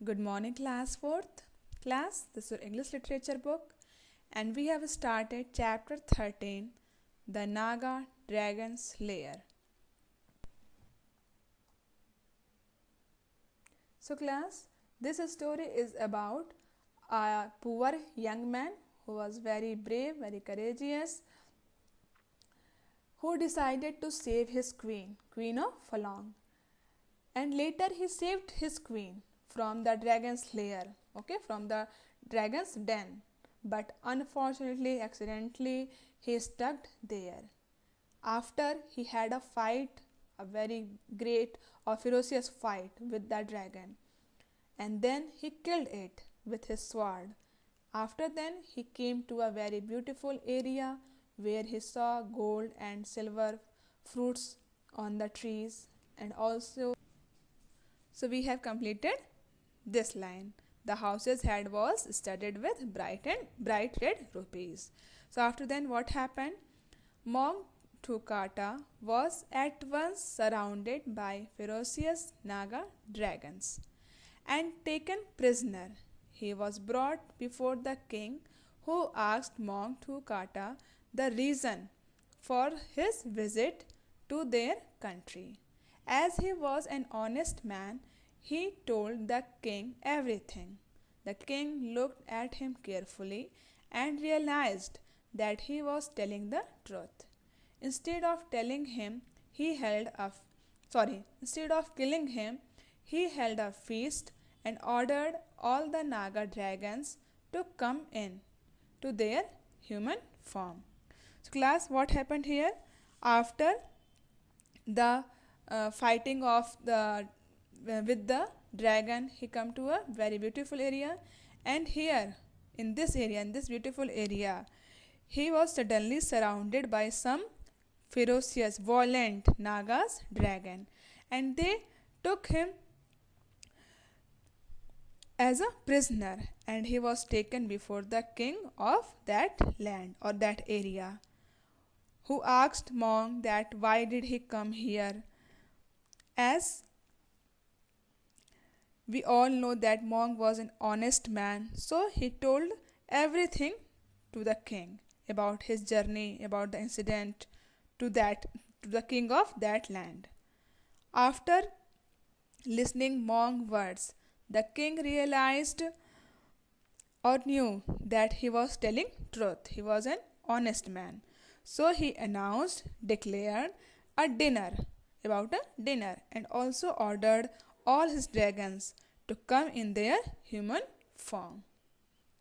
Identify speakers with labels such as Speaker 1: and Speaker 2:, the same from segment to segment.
Speaker 1: Good morning, class 4th. Class, this is your English literature book, and we have started chapter 13, The Naga Dragon's Lair. So, class, this story is about a poor young man who was very brave, very courageous, who decided to save his queen, Queen of Falong. And later he saved his queen from the dragon's lair, from the dragon's den. But unfortunately, accidentally, he stuck there. After he had a fight, a very great or ferocious fight with the dragon, and then he killed it with his sword. After then, he came to a very beautiful area where he saw gold and silver fruits on the trees, and also so we have completed this line. The house's head was studded with bright red rupees. So after then what happened? Mong Thukata was at once surrounded by ferocious Naga dragons and taken prisoner. He was brought before the king, who asked Mong Thukata the reason for his visit to their country. As he was an honest man, he told the king everything. The king looked at him carefully and realized that he was telling the truth. Instead of telling him, he held a Instead of killing him, he held a feast and ordered all the Naga dragons to come in to their human form. So, class, what happened here? After the fighting of the with the dragon, he come to a very beautiful area, and here in this beautiful area, he was suddenly surrounded by some ferocious violent Nagas dragon, and they took him as a prisoner, and he was taken before the king of that land or that area, who asked Mong that why did he come here. As we all know that Mong was an honest man, so he told everything to the king about his journey, about the incident to the king of that land. After listening Mong words, the king realized or knew that he was telling truth. He was an honest man. So he declared a dinner and also ordered all his dragons to come in their human form.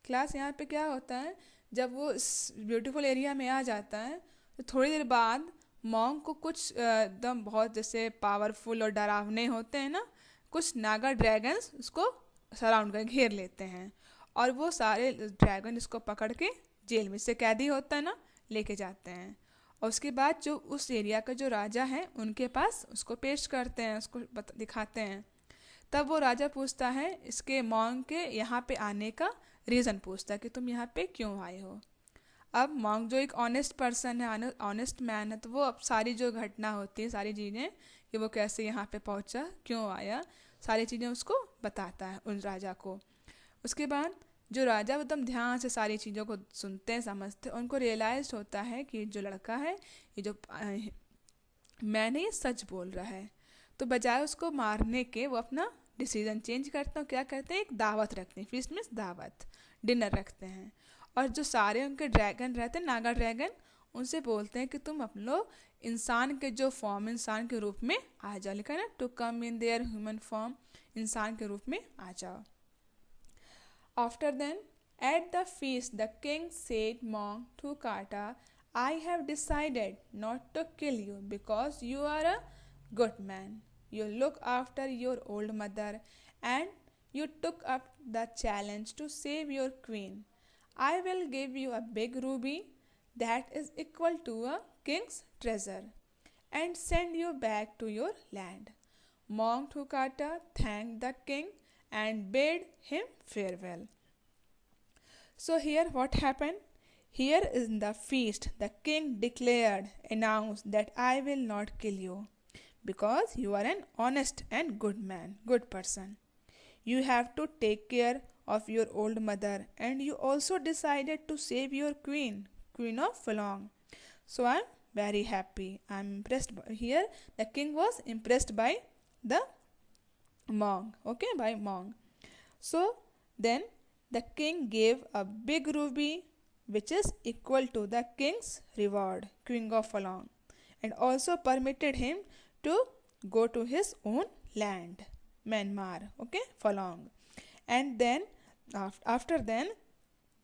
Speaker 1: Class यहाँ पे क्या होता है, जब वो इस beautiful area में आ जाता है तो थोड़ी देर बाद मॉन्ग को कुछ एकदम बहुत जैसे पावरफुल और डरावने होते हैं ना, कुछ नागा ड्रैगन्स उसको सराउंड कर घेर लेते हैं, और वो सारे ड्रैगन इसको पकड़ के जेल में से कैदी होता है ना लेके जाते हैं, और उसके बाद जो उस एरिया का जो राजा है उनके पास उसको पेश करते हैं, उसको दिखाते हैं। तब वो राजा पूछता है इसके मॉन्ग के यहाँ पे आने का रीज़न पूछता है कि तुम यहाँ पे क्यों आए हो। अब मॉन्ग जो एक ऑनेस्ट पर्सन है, ऑनेस्ट मैन है, तो वो अब सारी जो घटना होती है, सारी चीज़ें कि वो कैसे यहाँ पे पहुँचा, क्यों आया, सारी चीज़ें उसको बताता है उन राजा को। उसके बाद जो राजा एकदम ध्यान से सारी चीज़ों को सुनते हैं, समझते हैं, उनको रियलाइज होता है कि जो लड़का है, ये जो मैंने ये सच बोल रहा है। तो बजाय उसको मारने के वो अपना डिसीजन चेंज करते हैं। क्या करते हैं, एक दावत रखते हैं, फीस्ट मीन्स दावत, डिनर रखते हैं, और जो सारे उनके ड्रैगन रहते हैं, नागा ड्रैगन, उनसे बोलते हैं कि तुम अपने लोग इंसान के जो फॉर्म, इंसान के रूप में आ जाओ। लिखा है ना, to come in there human form, इंसान के रूप में आ जाओ। After then at the feast the king said Mong Thukata, I have decided not to kill you because you are a good man. You look after your old mother and you took up the challenge to save your queen. I will give you a big ruby that is equal to a king's treasure and send you back to your land. Mong Thukata thanked the king and bade him farewell. So here what happened? Here in the feast, the king announced that I will not kill you because you are an honest and good man, good person. You have to take care of your old mother, and you also decided to save your queen of Falong. So I'm very happy. I'm impressed here. The king was impressed by the monk, okay, by monk. So then the king gave a big ruby, which is equal to the king's reward, King of Falong, and also permitted him to go to his own land, Myanmar, okay, Falong. And then after then,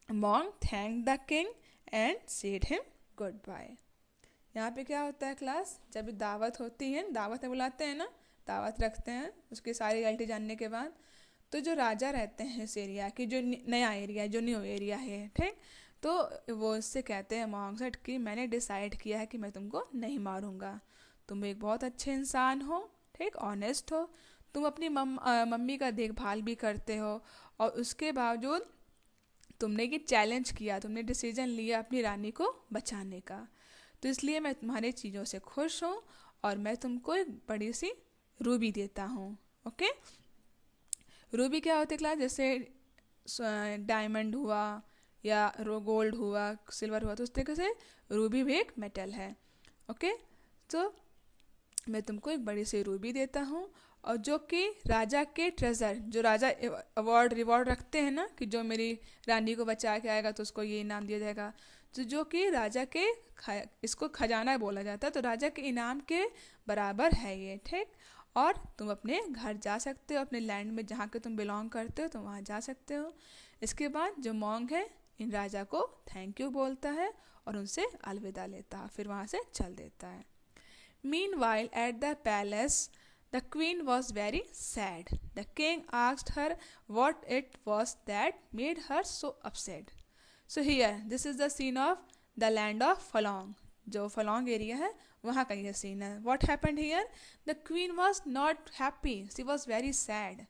Speaker 1: Monk thanked the king and said him goodbye. यहाँ पे क्या होता है class, जब दावत होती है, दावत में बुलाते हैं ना, दावत रखते हैं उसकी सारी रियलिटी जानने के बाद, तो जो राजा रहते हैं इस एरिया की, जो नया एरिया है, जो न्यू एरिया है, ठीक, तो वो इससे कहते हैं मॉन्क सेट कि मैंने डिसाइड किया है कि मैं तुमको नहीं मारूंगा, तुम एक बहुत अच्छे इंसान हो, ठीक, ऑनेस्ट हो, तुम अपनी मम्मी का देखभाल भी करते हो, और उसके बावजूद तुमने ये चैलेंज किया, तुमने डिसीजन लिया अपनी रानी को बचाने का, तो इसलिए मैं तुम्हारी चीज़ों से खुश हूँ और मैं तुमको एक बड़ी सी रूबी देता हूँ, ओके। रूबी क्या होती है क्लास, जैसे डायमंड हुआ या गोल्ड हुआ, सिल्वर हुआ, तो उस तरीके से रूबी भी एक मेटल है, ओके। तो मैं तुमको एक बड़ी सी रूबी देता हूँ, और जो कि राजा के ट्रेजर, जो राजा अवार्ड रिवॉर्ड रखते हैं ना, कि जो मेरी रानी को बचा के आएगा तो उसको ये इनाम दिया जाएगा, तो जो कि राजा के इसको खजाना बोला जाता है, तो राजा के इनाम के बराबर है ये, ठीक। और तुम अपने घर जा सकते हो, अपने लैंड में जहाँ के तुम बिलोंग करते हो, तुम वहाँ जा सकते हो। इसके बाद जो मॉन्ग है इन राजा को थैंक यू बोलता है और उनसे अलविदा लेता है, फिर वहाँ से चल देता है। Meanwhile, at the palace, the queen was very sad. The king asked her what it was that made her so upset. So here, this is the scene of the land of Falong. जो Falong area है वहाँ का ये scene है. What happened here? The queen was not happy. She was very sad.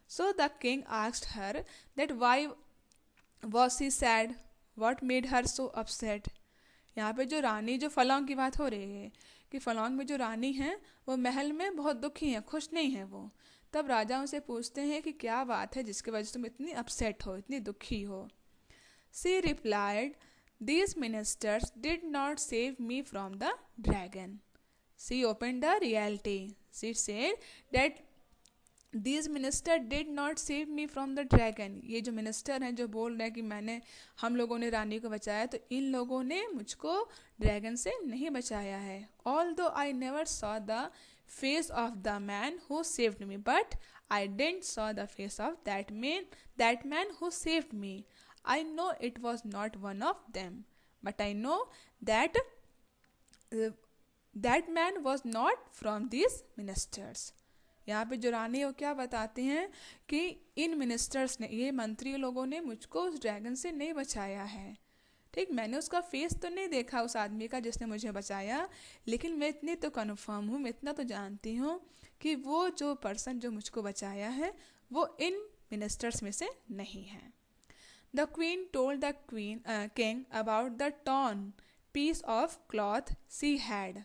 Speaker 1: So the king asked her that why was she sad? What made her so upset? यहाँ पे जो रानी, जो फलोंग की बात हो रही है कि फलोंग में जो रानी है वो महल में बहुत दुखी है, खुश नहीं है वो। तब राजा उनसे पूछते हैं कि क्या बात है जिसकी वजह से तुम इतनी अपसेट हो, इतनी दुखी हो। सी replied, these ministers did not save me from the dragon. She opened the reality. She said that these minister did not save me from the dragon. ये जो मिनिस्टर हैं जो बोल रहे हैं कि हम लोगों ने रानी को बचाया, तो इन लोगों ने मुझको ड्रैगन से नहीं बचाया है। Although I never saw the face of the man who saved me, but I didn't saw the face of that man who saved me. I know it was not one of them, but I know that that man was not from these ministers. यहाँ पे जो रानी वो क्या बताती हैं कि इन ministers ने, ये मंत्री लोगों ने मुझको उस ड्रैगन से नहीं बचाया है, ठीक। मैंने उसका फेस तो नहीं देखा उस आदमी का जिसने मुझे बचाया, लेकिन मैं इतनी तो कन्फर्म हूँ, मैं इतना तो जानती हूँ कि वो जो पर्सन जो मुझको बचाया है वो इन मिनिस्टर्स में से नहीं है। The queen told the king about the torn piece of cloth she had.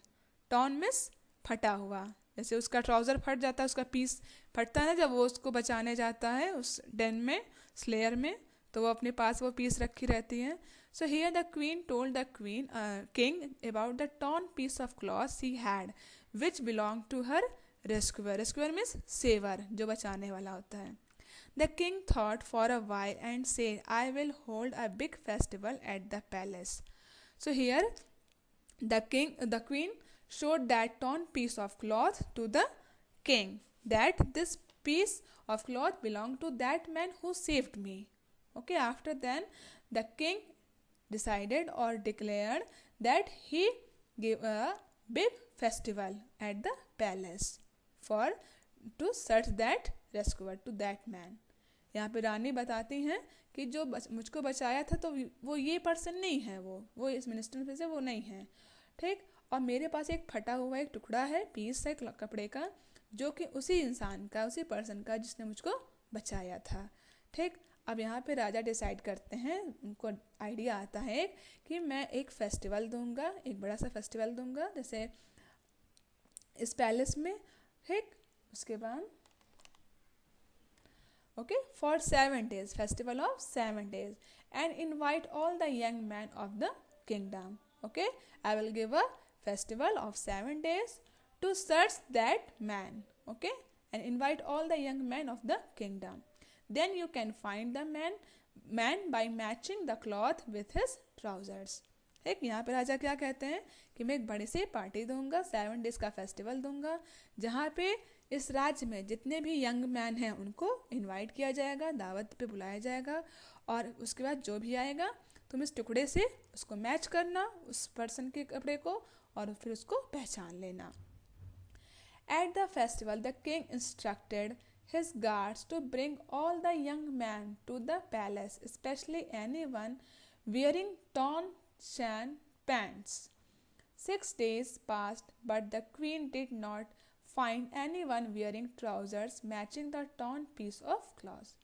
Speaker 1: Torn means फटा हुआ, जैसे उसका ट्राउज़र फट जाता है, उसका पीस फटता है ना जब वो उसको बचाने जाता है उस डेन में, स्लेयर में, तो वो अपने पास वो पीस रखी रहती है। So here the queen told the king about the torn piece of cloth she had which belong to her rescuer. Rescuer means saver, जो बचाने वाला होता है। The king thought for a while and said, I will hold a big festival at the palace. So here the queen showed that torn piece of cloth to the king, that this piece of cloth belonged to that man who saved me. Okay, after then the king decided or declared that he gave a big festival at the palace for to search that rescuer, to that man. यहाँ पे रानी बताती हैं कि जो मुझको बचाया था तो वो ये पर्सन नहीं है, वो इस मिनिस्टर में से वो नहीं है, ठीक। और मेरे पास एक फटा हुआ एक टुकड़ा है, पीस है कपड़े का, जो कि उसी इंसान का, उसी पर्सन का जिसने मुझको बचाया था, ठीक। अब यहाँ पे राजा डिसाइड करते हैं, उनको आइडिया आता है कि मैं एक फेस्टिवल दूंगा, एक बड़ा सा फेस्टिवल दूंगा जैसे इस पैलेस में, ठीक। उसके बाद okay, for 7 days, festival of 7 days, and invite all the young men of the kingdom. Okay, I will give a festival of 7 days to search that man. Okay, and invite all the young men of the kingdom. Then you can find the man by matching the cloth with his trousers. एक यहाँ पे राजा क्या कहते हैं कि मैं एक बड़ी सी पार्टी दूंगा, 7 डेज का फेस्टिवल दूंगा, जहाँ पे इस राज्य में जितने भी यंग मैन हैं उनको इनवाइट किया जाएगा, दावत पे बुलाया जाएगा, और उसके बाद जो भी आएगा तुम इस टुकड़े से उसको मैच करना, उस पर्सन के कपड़े को, और फिर उसको पहचान लेना. At the festival, the king instructed his guards to bring all the young men to the palace, especially anyone wearing torn shan pants. 6 days passed, but the queen did not find anyone wearing trousers matching the torn piece of cloth.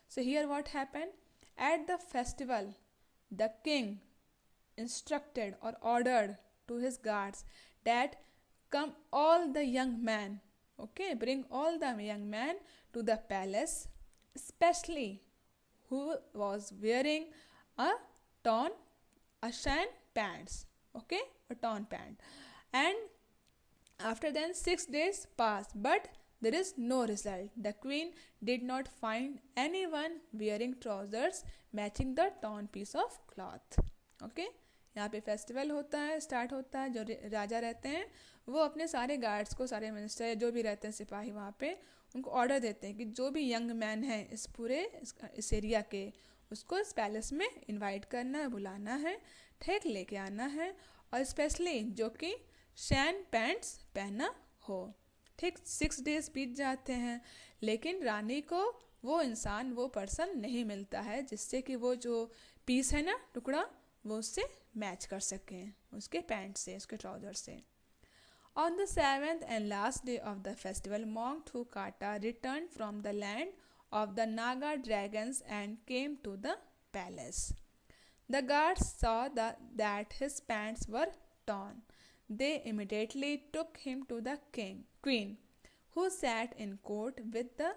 Speaker 1: So, here what happened? At the festival, the king instructed or ordered to his guards that come all the young men, okay, bring all the young men to the palace, especially who was wearing a torn ashan pants, okay, a torn pant. And after then 6 days passed, but there is no result. The queen did not find anyone wearing trousers matching the torn piece of cloth. Okay, यहाँ पे festival होता है, start होता है. जो राजा रहते हैं वो अपने सारे गार्ड्स को, सारे मिनिस्टर जो भी रहते हैं सिपाही वहाँ पे, उनको ऑर्डर देते हैं कि जो भी यंग मैन है इस पूरे इस एरिया के, उसको इस पैलेस में इनवाइट करना है, बुलाना है, ठीक, लेके आना है, और स्पेशली जो कि शैन पैंट्स पहना हो. ठीक, 6 डेज बीत जाते हैं, लेकिन रानी को वो इंसान, वो पर्सन नहीं मिलता है जिससे कि वो जो पीस है ना, टुकड़ा, वो उससे मैच कर सकें, उसके पैंट से, उसके ट्राउजर से. On the 7th and last day of the festival, Monk Thukata returned from the land of the Naga dragons and came to the palace. The guards saw that his pants were torn. They immediately took him to the queen, who sat in court with the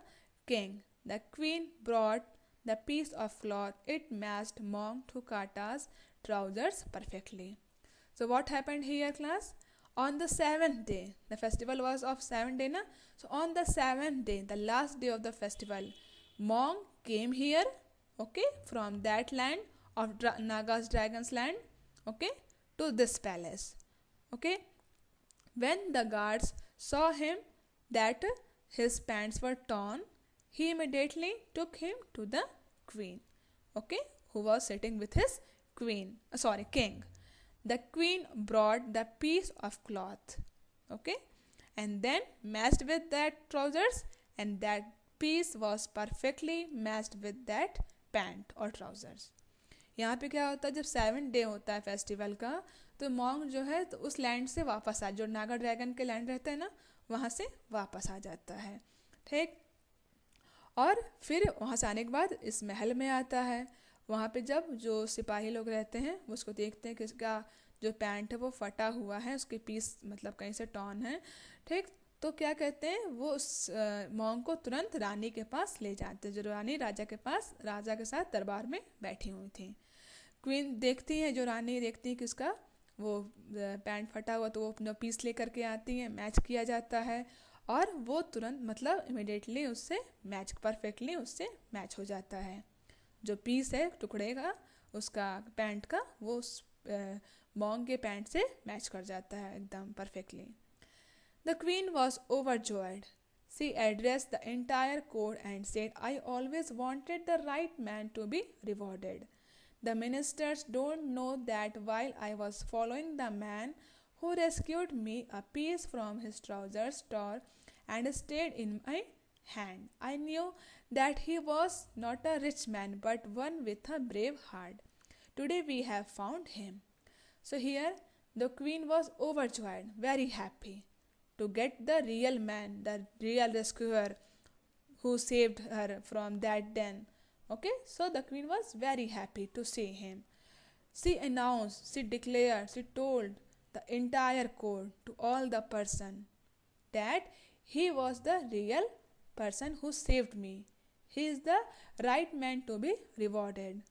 Speaker 1: king. The queen brought the piece of cloth. It matched Monk Thukata's trousers perfectly. So what happened here, class? On the 7th day, the festival was of 7 days, na? So on the 7th day, the last day of the festival, Monk came here, okay, from that land of Naga's dragons land, okay, to this palace, okay. When the guards saw him that his pants were torn, he immediately took him to the queen, okay, who was sitting with his king. The queen brought the piece of cloth, okay, and then matched with that trousers, and that piece was perfectly matched with that pant और trousers. यहाँ पे क्या होता है, जब 7 day होता है festival का, तो मॉन्ग जो है तो उस लैंड से वापस जो नागा ड्रैगन के लैंड रहता है ना, वहाँ से वापस आ जाता है, ठीक. और फिर वहाँ से आने के बाद इस महल में आता है. वहाँ पे जब जो सिपाही लोग रहते हैं वो उसको देखते हैं कि इसका जो पैंट है वो फटा हुआ है, उसके पीस मतलब कहीं से टॉर्न है, ठीक. तो क्या कहते हैं, वो उस मॉन्ग को तुरंत रानी के पास ले जाते हैं, जो रानी राजा के पास, राजा के साथ दरबार में बैठी हुई थी. क्वीन देखती है, जो रानी देखती है कि उसका वो पैंट फटा हुआ, तो वो अपना पीस ले करके आती है, मैच किया जाता है, और वो तुरंत मतलब इमिडिएटली उससे मैच, परफेक्टली उससे मैच हो जाता है. जो पीस है टुकड़े का उसका पैंट का, वो उस मॉन्ग के पैंट से मैच कर जाता है एकदम perfectly. The queen was overjoyed. She addressed the entire court and said, I always wanted the right man to be rewarded. The ministers don't know that while I was following the man who rescued me, a piece from his trousers tore and stayed in my hand. I knew that he was not a rich man but one with a brave heart. Today we have found him. So here the queen was overjoyed, very happy to get the real man, the real rescuer who saved her from that den. Okay, so the queen was very happy to see him. She announced, she declared, she told the entire court, to all the person, that he was the real person who saved me. He is the right man to be rewarded,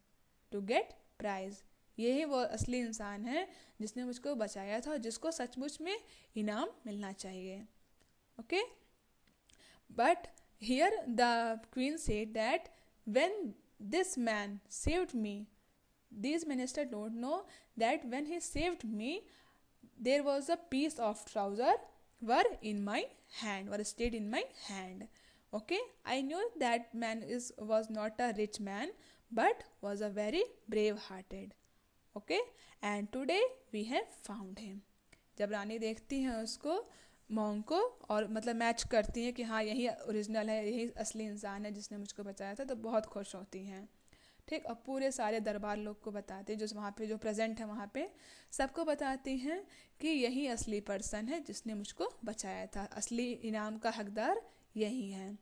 Speaker 1: to get prize. यही वो असली इंसान है जिसने मुझको बचाया था और जिसको सचमुच में इनाम मिलना चाहिए। Okay, but here the queen said that when this man saved me, these ministers don't know that when he saved me, there was a piece of trouser were in my hand, were stayed in my hand. Okay, I knew that man was not a rich man, but was a very brave hearted. Okay, and today we have found him. जब रानी देखती हैं उसको, मॉन्ग को, और मतलब match करती हैं कि हाँ यही ओरिजिनल है, यही असली इंसान है जिसने मुझको बचाया था, तो बहुत खुश होती हैं। ठीक, अब पूरे सारे दरबार लोग को बताते हैं, जो वहाँ पे जो प्रेजेंट है वहाँ पे सबको बताती हैं कि यही असली पर्सन है जिसने मुझको बचाया था, असली इनाम का हकदार यही है।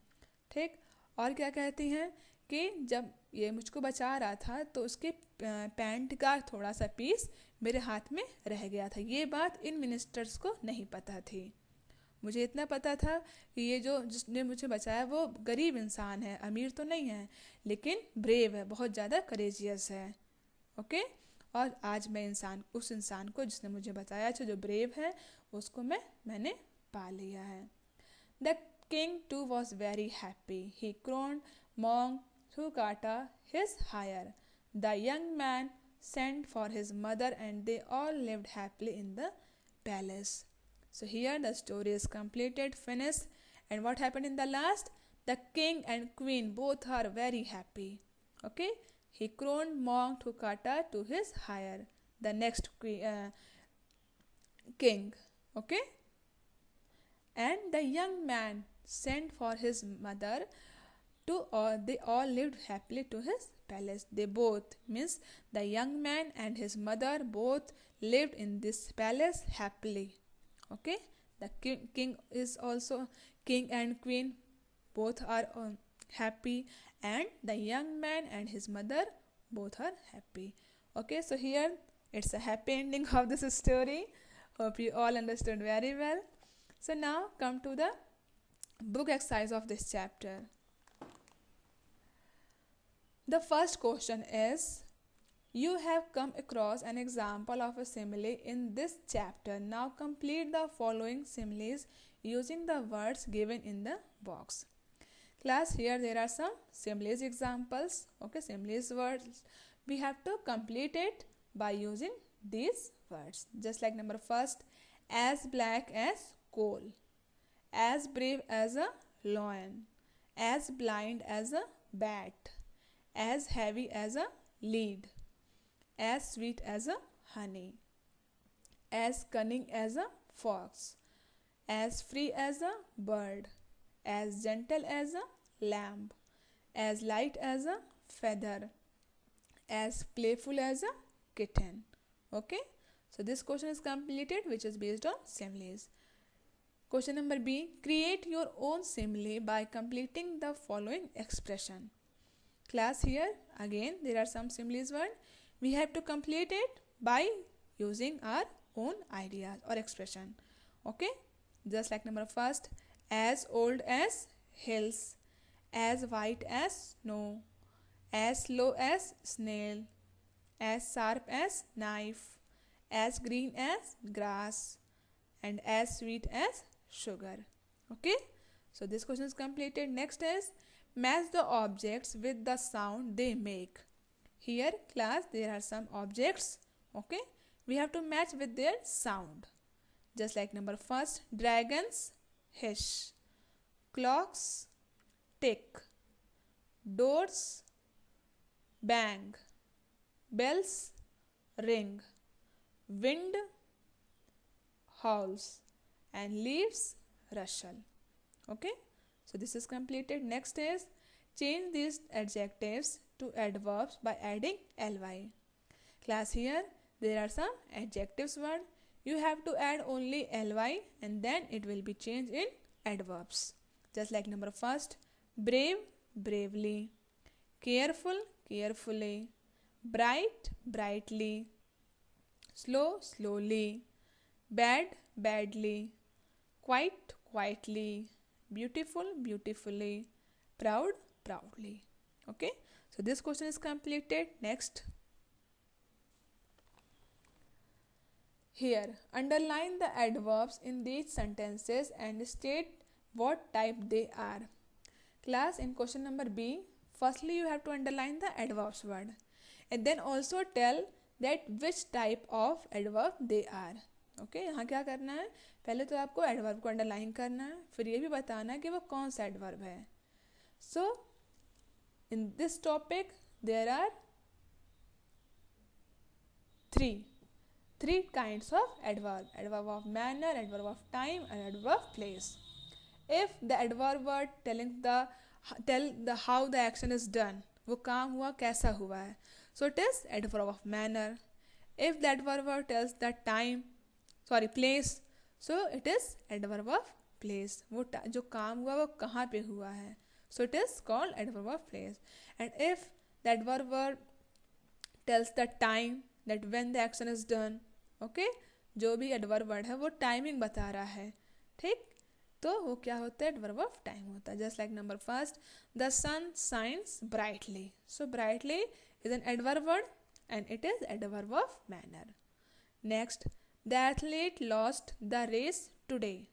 Speaker 1: ठीक, और क्या कहती हैं कि जब ये मुझको बचा रहा था तो उसके पैंट का थोड़ा सा पीस मेरे हाथ में रह गया था। ये बात इन मिनिस्टर्स को नहीं पता थी। मुझे इतना पता था कि ये जो जिसने मुझे बचाया वो गरीब इंसान है, अमीर तो नहीं है, लेकिन ब्रेव है, बहुत ज़्यादा करेजियस है। ओके, और आज मैं उस इंसान को जिसने मुझे बताया था, जो ब्रेव है, उसको मैंने पा लिया है। The king too was very happy, he crowned mong through kata his heir, the young man sent for his mother and they all lived happily in the palace. So here the story is completed, finished, and what happened in the last? The king and queen both are very happy. Okay, he crowned Mong Thukata to his higher, the next king. Okay, and the young man sent for his mother to they all lived happily to his palace. They both, means the young man and his mother, both lived in this palace happily. Okay, the king is also, king and queen both are happy, and the young man and his mother both are happy. Okay, so here it's a happy ending of this story. Hope you all understood very well. So now come to the book exercise of this chapter. The first question is, you have come across an example of a simile in this chapter. Now complete the following similes using the words given in the box. Class, here there are some similes examples. Okay, similes words. We have to complete it by using these words. Just like number first, as black as coal, as brave as a lion, as blind as a bat, as heavy as a lead, as sweet as a honey, as cunning as a fox, as free as a bird, as gentle as a lamb, as light as a feather, as playful as a kitten. Okay, so this question is completed, which is based on similes. Question number B, create your own simile by completing the following expression. Class, here again there are some similes word. We have to complete it by using our own ideas or expression. Okay, just like number first, as old as hills, as white as snow, as slow as snail, as sharp as knife, as green as grass, and as sweet as sugar. Okay, so this question is completed. Next is, match the objects with the sound they make. Here class, there are some objects. Okay, we have to match with their sound. Just like number first, dragons hiss, clocks tick, doors bang, bells ring, wind howls, and leaves rustle. Okay, so this is completed. Next is, change these adjectives to adverbs by adding ly. Class, here there are some adjectives word. You have to add only ly and then it will be changed in adverbs. Just like number first, brave bravely, careful carefully, bright brightly, slow slowly, bad badly, quiet quietly, beautiful beautifully, proud proudly. Okay, so this question is completed. Next, here underline the adverbs in these sentences and state what type they are. Class, in question number B, firstly you have to underline the adverbs word and then also tell that which type of adverb they are. Okay यहाँ क्या करना है, पहले तो आपको adverb को underline करना है, फिर ये भी बताना है कि वो कौन सा एडवर्ब है. So in this topic there are three kinds of adverb of manner, adverb of time and adverb of place. If the adverb word tell the how the action is done, वो काम हुआ कैसा हुआ है, so it is adverb of manner. If the adverb word tells the place, so it is adverb of place. वो जो काम हुआ वो कहाँ पे हुआ है, so it is called adverb of place. And if the adverb word tells the time, that when the action is done, okay, जो भी adverb word है वो टाइमिंग बता रहा है, ठीक, तो वो क्या होता है, adverb of time होता है. Just like number first, the sun shines brightly. So brightly is an adverb word and it is adverb of manner. Next, the athlete lost the race today.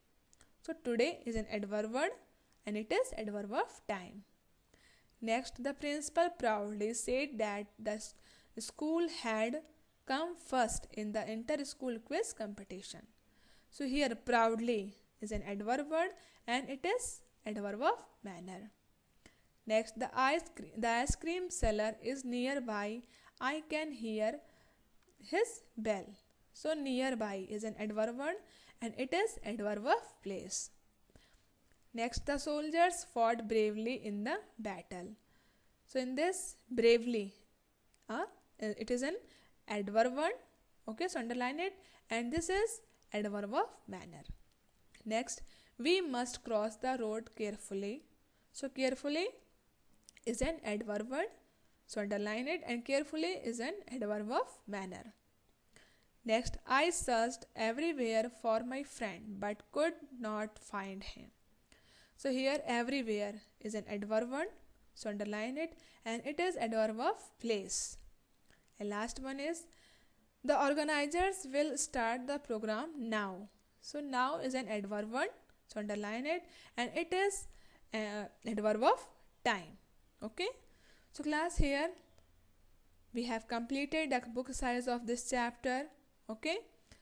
Speaker 1: So today is an adverb word and it is adverb of time. Next, the principal proudly said that the school had come first in the inter-school quiz competition. So here proudly is an adverb word and it is adverb of manner. Next, the ice cream seller is nearby. I can hear his bell. So nearby is an adverb word and it is adverb of place. Next, the soldiers fought bravely in the battle. So in this bravely, it is an adverb word, okay, so underline it, and this is adverb of manner. Next, we must cross the road carefully. So carefully is an adverb word, so underline it, and carefully is an adverb of manner. Next, I searched everywhere for my friend but could not find him. So here everywhere is an adverb word, so underline it, and it is adverb of place. And last one is, the organizers will start the program now. So now is an adverb word, so underline it, and it is adverb of time. Okay, so class, here we have completed the book size of this chapter. Okay,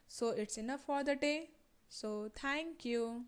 Speaker 1: so it's enough for the day. So thank you.